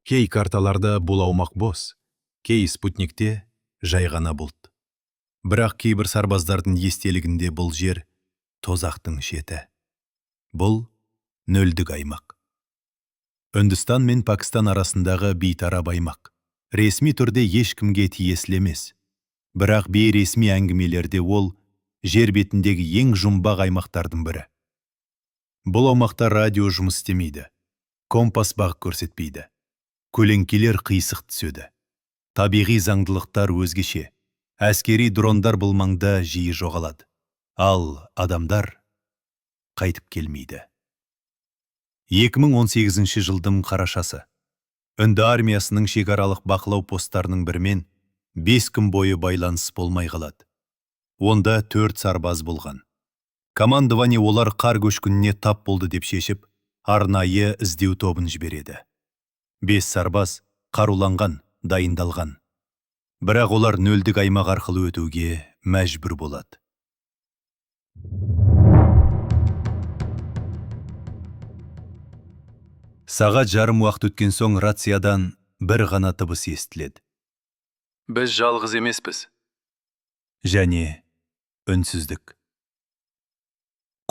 Кей карталарда бұл аумақ бос, кей спутникте жай ғана бұлт. Бірақ кейбір сарбаздардың естелігінде бұл жер тозақтың шеті. Бұл нөлдік аймақ. Үндістан мен Пакистан арасындағы бейтарап аймақ. Ресми түрде ешкімге тиесілі емес. Бірақ бейресми әңгімелерде ол жер бетіндегі ең жұмбақ аймақтардың бірі. Бұл аумақта радио жұмыс істемейді. Компас бағыт көрсетпейді. Көлеңкелер қисық түседі. Табиғи заңдылықтар өзгеше. Әскери дрондар бұл маңда жиі жоғалады. Ал адамдар қайтып келмейді. 2018 жылдың қарашасы. Үнді армиясының шекаралық бақылау посттарының бірімен 5 күн бойы байланыс болмай қалады. Онда 4 сарбаз болған. Командование олар қар көшкініне тап болды деп шешіп, арнайы іздеу тобын жібереді. 5 сарбаз қаруланған, дайындалған. Бірақ олар нөлдік аймақ арқылы өтуге мәжбүр болады. Сағат жарым уақыт өткен соң рациядан бір ғана дыбыс естіледі. Біз жалғыз емеспіз. Және үнсіздік.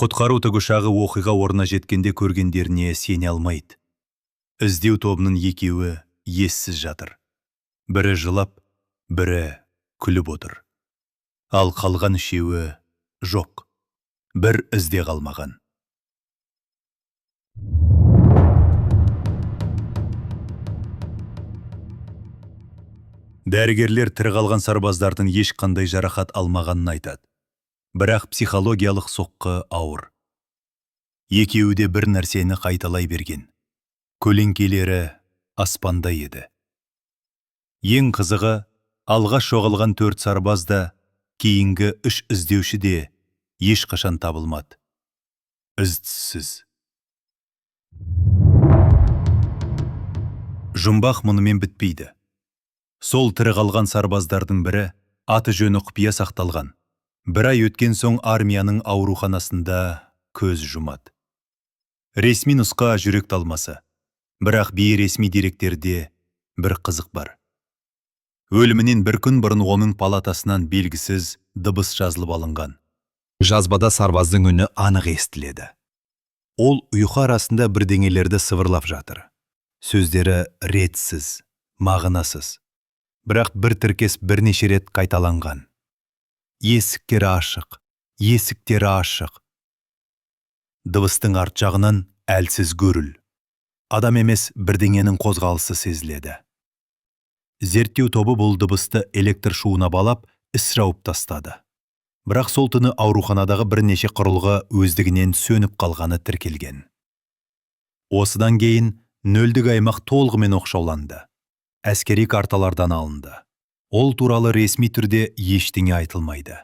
Құтқару тікұшағы оқиға орнына жеткенде көргендеріне сене алмайды. Іздеу тобының екеуі ессіз жатыр. Бірі жылап, бірі күліп отыр. Ал қалған үшеуі жоқ. Бір ізде қалмаған. Дәрігерлер тірі қалған сарбаздардың ешқандай жарақат алмағанын айтады. Бірақ психологиялық соққы ауыр. Екеуі де бір нәрсені қайталай берген. Көлеңкелері аспанда еді. Ең қызығы, алғаш жоғалған 4 сарбаз да, кейінгі 3 іздеуші де ешқашан табылмады. Із-түзсіз. Жұмбақ мұнымен бітпейді. Сол тірі қалған сарбаздардың бірі аты жөні құпия сақталған. Бір ай өткен соң армияның ауруханасында көз жұмады. Ресми нұсқа жүрек талмасы. Бірақ бейресми деректерде бір қызық бар. Өлімінен бір күн бұрын оның палатасынан белгісіз дыбыс жазылып алынған. Жазбада сарбаздың үні анық естіледі. Ол ұйқы арасында бірдеңелерді сыбырлап жатыр. Сөздері ретсіз, мағынасыз. Бірақ бір тіркес бірнеше рет қайталанған. Есіктері ашық, есіктері ашық. Дыбыстың арт жағынан әлсіз гүріл. Адам емес бірдеңенің қозғалысы сезіледі. Зерттеу тобы бұл дыбысты электр шуына балап, іс жауып тастады. Бірақ сол түні ауруханадағы бірнеше құрылғы өздігінен сөніп қалғаны тіркелген. Осыдан кейін нөлдік аймақ толығымен оқшауланды. Әскери карталардан алынды. Ол туралы ресми түрде ештеңе айтылмайды.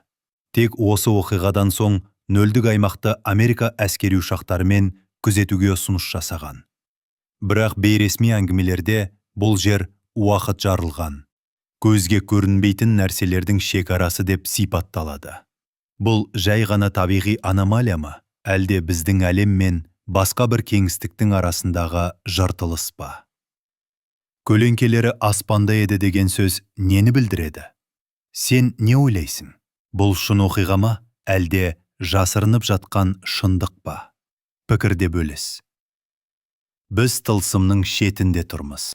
Тек осы оқиғадан соң нөлдік аймақты Америка әскери ұшақтарымен күзетуге ұсыныс жасаған. Бірақ бейресми әңгімелерде бұл жер уақыт жарылған. Көзге көрінбейтін нәрселердің шекарасы деп сипатталады. Бұл жай ғана табиғи аномалия ма, әлде біздің әлем мен басқа бір кеңістіктің арасындағы жыртылыс па? Көлеңкелері аспанда еді деген сөз нені білдіреді? Сен не ойлайсың? Бұл шын оқиға ма, әлде жасырынып жатқан шындық па? Пікірде бөліс. Біз тылсымның шетінде тұрмыз.